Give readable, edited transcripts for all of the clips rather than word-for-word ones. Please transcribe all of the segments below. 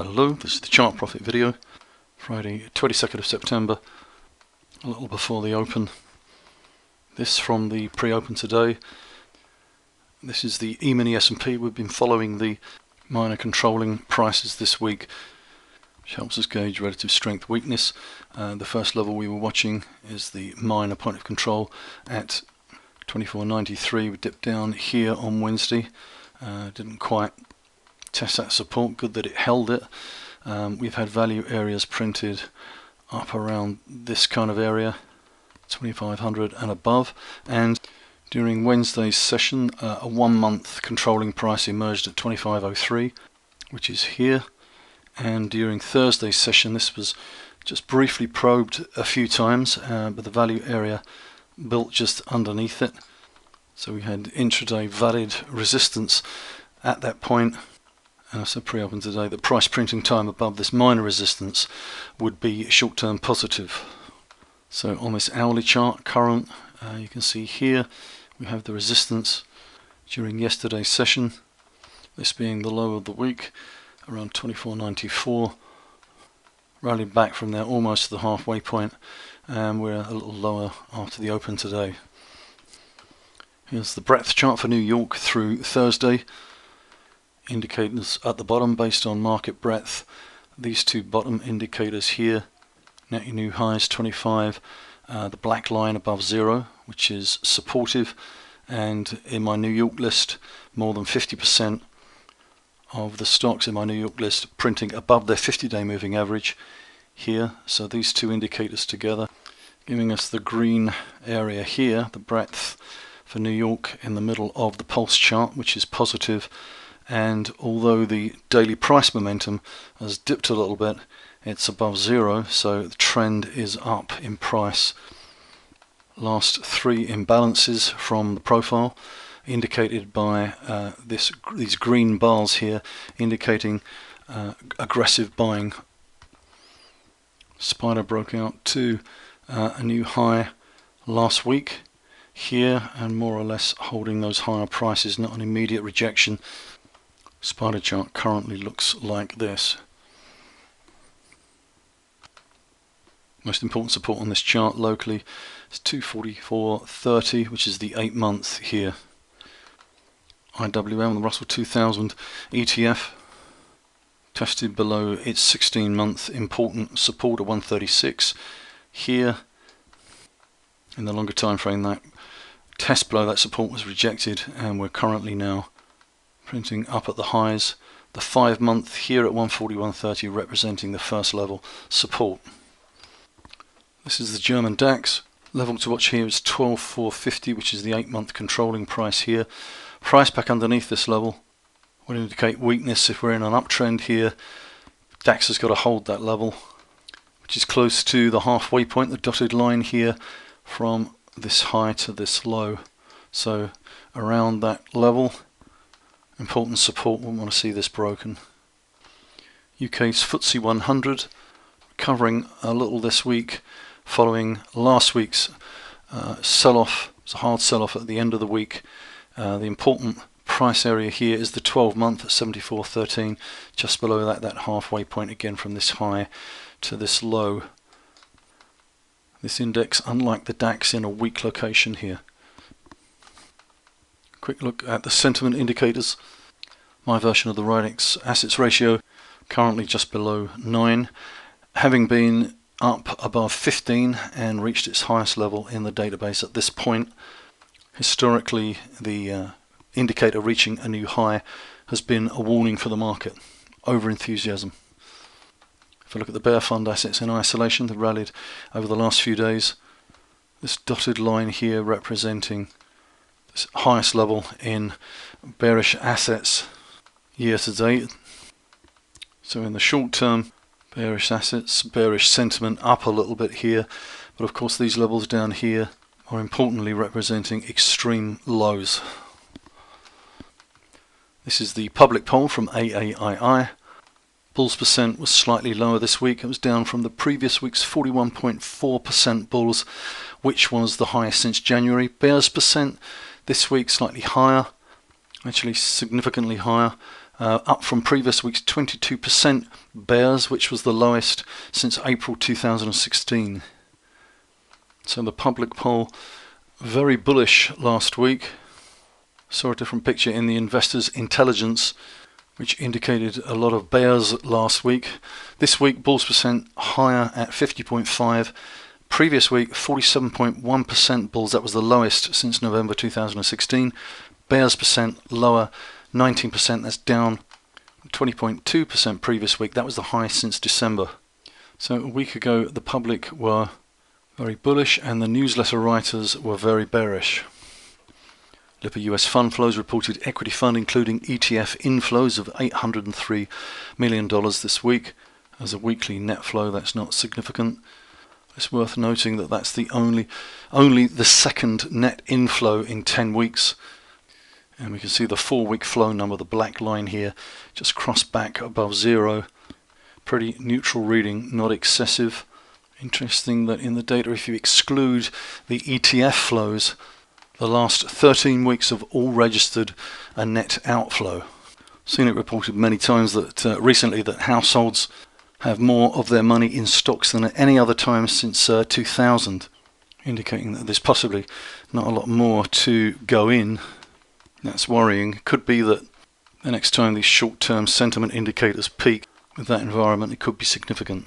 Hello, this is the chart profit video, Friday 22nd of September, a little before the open. This from the pre-open today. This is the E-mini S&P. We've been following the minor controlling prices this week, which helps us gauge relative strength weakness. The first level we were watching is the minor point of control at 24.93. We dipped down here on Wednesday, didn't quite test that support. Good that it held it. We've had value areas printed up around this kind of area, 2500 and above, and during Wednesday's session a 1 month controlling price emerged at 2503, which is here, and during Thursday's session this was just briefly probed a few times, but the value area built just underneath it, so we had intraday valid resistance at that point. And I said pre-open today that price printing time above this minor resistance would be short-term positive. So on this hourly chart current, you can see here we have the resistance during yesterday's session, this being the low of the week around 24.94, rallied back from there almost to the halfway point, and we're a little lower after the open today. Here's the breadth chart for New York through Thursday. Indicators at the bottom based on market breadth. These two bottom indicators here, net new highs 25, the black line above 0, which is supportive, and in my New York list more than 50% of the stocks in my New York list printing above their 50-day moving average here. So these two indicators together giving us the green area here, the breadth for New York in the middle of the pulse chart, which is positive. And although the daily price momentum has dipped a little bit, it's above 0, so the trend is up in price. Last three imbalances from the profile indicated by these green bars here, indicating aggressive buying. Spider broke out to a new high last week here, and more or less holding those higher prices, not an immediate rejection. Spider chart currently looks like this. Most important support on this chart locally is 244.30, which is the 8 month here. IWM, the Russell 2000 ETF, tested below its 16 month important support of 136. Here, in the longer time frame, that test below that support was rejected, and we're currently now printing up at the highs. The 5 month here at 141.30 representing the first level support. This is the German DAX. Level to watch here is 12,450, which is the 8 month controlling price here. Price back underneath this level would indicate weakness if we're in an uptrend here. DAX has got to hold that level, which is close to the halfway point, the dotted line here from this high to this low. So around that level, important support. We want to see this broken. UK's FTSE 100 recovering a little this week following last week's sell-off. It was a hard sell-off at the end of the week. The important price area here is the 12 month at 74.13, just below that halfway point again from this high to this low. This index, unlike the DAX, in a weak location here. Quick look at the sentiment indicators. My version of the Ridex assets ratio currently just below 9, having been up above 15 and reached its highest level in the database at this point. Historically, the indicator reaching a new high has been a warning for the market. Over-enthusiasm. If I look at the bear fund assets in isolation, they've rallied over the last few days. This dotted line here representing this highest level in bearish assets year to date. So in the short term, bearish assets, bearish sentiment up a little bit here, but of course these levels down here are importantly representing extreme lows. This is the public poll from AAII. Bulls percent was slightly lower this week. It was down from the previous week's 41.4% bulls, which was the highest since January. Bears percent this week slightly higher, actually significantly higher, up from previous week's 22% bears, which was the lowest since April 2016. So the public poll, very bullish last week. Saw a different picture in the investors' intelligence, which indicated a lot of bears last week. This week, bulls percent higher at 50.5. Previous week, 47.1% bulls. That was the lowest since November 2016. Bears percent lower, 19%. That's down 20.2% previous week. That was the highest since December. So a week ago, the public were very bullish and the newsletter writers were very bearish. Lipper US fund flows reported equity fund including ETF inflows of $803 million this week. As a weekly net flow, that's not significant. It's worth noting that that's the only the second net inflow in 10 weeks. And we can see the 4-week flow number, the black line here, just crossed back above zero. Pretty neutral reading, not excessive. Interesting that in the data, if you exclude the ETF flows, the last 13 weeks have all registered a net outflow. Seen it reported many times that recently that households have more of their money in stocks than at any other time since 2000, indicating that there's possibly not a lot more to go in. That's worrying. Could be that the next time these short-term sentiment indicators peak with that environment, it could be significant.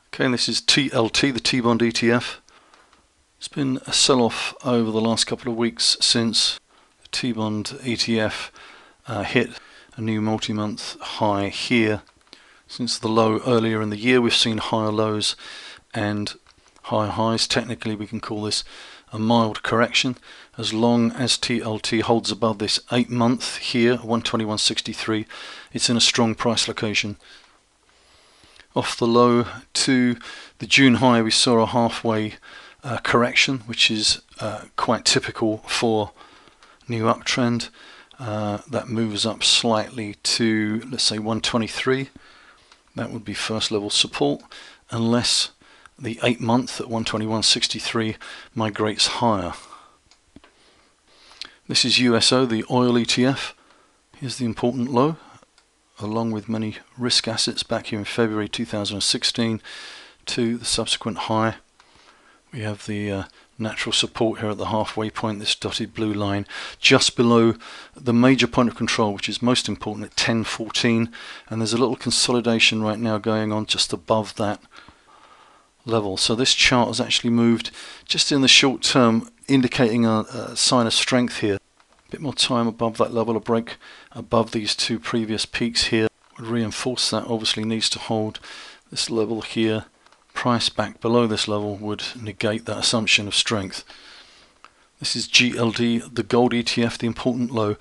Okay, and this is TLT, the T-bond ETF. It's been a sell-off over the last couple of weeks since the T-bond ETF hit a new multi-month high here. Since the low earlier in the year, we've seen higher lows and higher highs. Technically, we can call this a mild correction. As long as TLT holds above this 8-month here, 121.63, it's in a strong price location. Off the low to the June high, we saw a halfway correction, which is quite typical for new uptrend. That moves up slightly to, let's say, 123. That would be first level support, unless the 8-month at 121.63 migrates higher. This is USO, the oil ETF. Here's the important low, along with many risk assets back here in February 2016 to the subsequent high. We have the natural support here at the halfway point, this dotted blue line, just below the major point of control, which is most important at 10.14, and there's a little consolidation right now going on just above that level. So this chart has actually moved just in the short term, indicating a sign of strength here. A bit more time above that level, a break above these two previous peaks here would reinforce that. Obviously needs to hold this level here. Price back below this level would negate that assumption of strength. This is Gld the Gold Etf, the important low,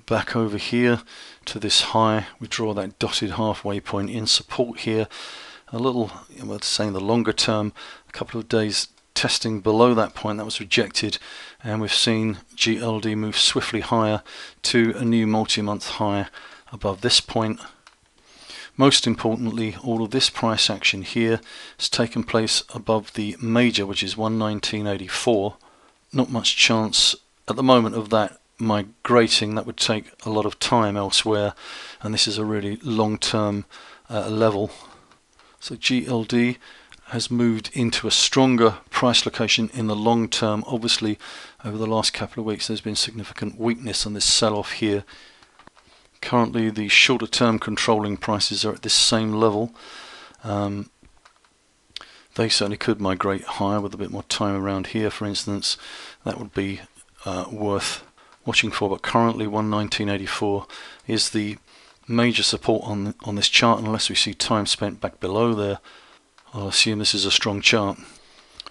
back over here to this high. We draw that dotted halfway point in support here. A little, I'm saying the longer term, a couple of days testing below that point. That was rejected, and we've seen Gld move swiftly higher to a new multi-month high above this point. Most importantly, all of this price action here has taken place above the major, which is 119.84. Not much chance at the moment of that migrating. That would take a lot of time elsewhere, and this is a really long-term level. So Gld has moved into a stronger price location in the long term. Obviously, over the last couple of weeks, there's been significant weakness on this sell-off here. Currently, the shorter term controlling prices are at this same level. They certainly could migrate higher with a bit more time around here, for instance. That would be worth watching for, but currently 119.84 is the major support on this chart. Unless we see time spent back below there, I'll assume this is a strong chart.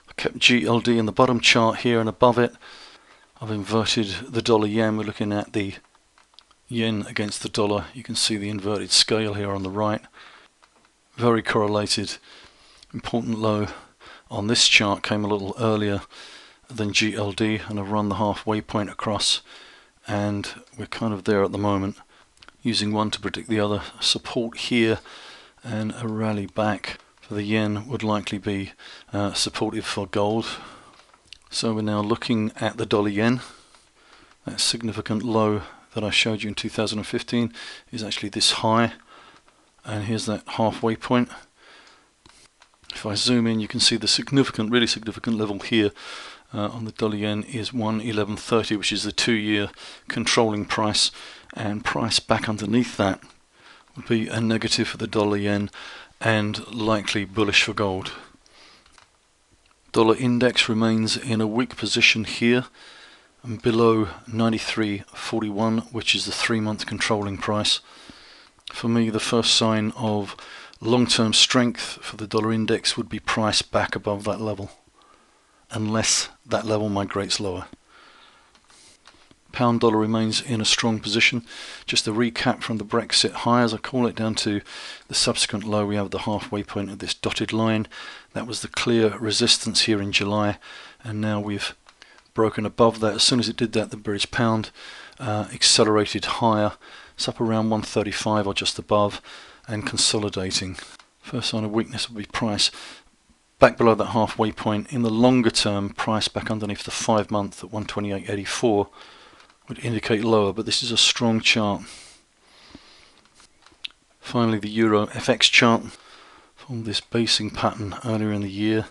I kept Gld in the bottom chart here, and above it I've inverted the dollar yen. We're looking at the yen against the dollar. You can see the inverted scale here on the right. Very correlated. Important low on this chart came a little earlier than Gld, and I've run the halfway point across, and we're kind of there at the moment, using one to predict the other. Support here and a rally back for the yen would likely be supportive for gold. So we're now looking at the dollar yen. That significant low that I showed you in 2015 is actually this high, and here's that halfway point. If I zoom in, you can see the significant, really significant level here on the dollar yen is 111.30, which is the 2-year controlling price, and price back underneath that would be a negative for the dollar yen and likely bullish for gold. Dollar index remains in a weak position here and below 93.41, which is the 3-month controlling price. For me, the first sign of long-term strength for the dollar index would be price back above that level, unless that level migrates lower. Pound dollar remains in a strong position. Just a recap from the Brexit high, as I call it, down to the subsequent low. We have the halfway point of this dotted line. That was the clear resistance here in July, and now we've broken above that. As soon as it did that, the British pound accelerated higher. It's up around 135 or just above, and consolidating. First sign of weakness would be price back below that halfway point. In the longer term, price back underneath the 5-month at 128.84 would indicate lower, but this is a strong chart. Finally, the Euro FX chart from this basing pattern earlier in the year.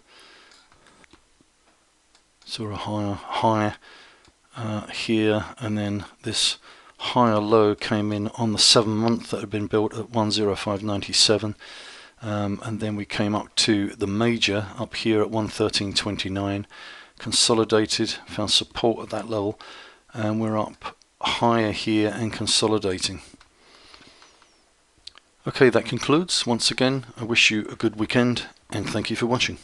Saw a higher high here, and then this higher low came in on the 7-month that had been built at 105.97, and then we came up to the major up here at 113.29, consolidated, found support at that level, and we're up higher here and consolidating. Okay, that concludes. Once again, I wish you a good weekend and thank you for watching.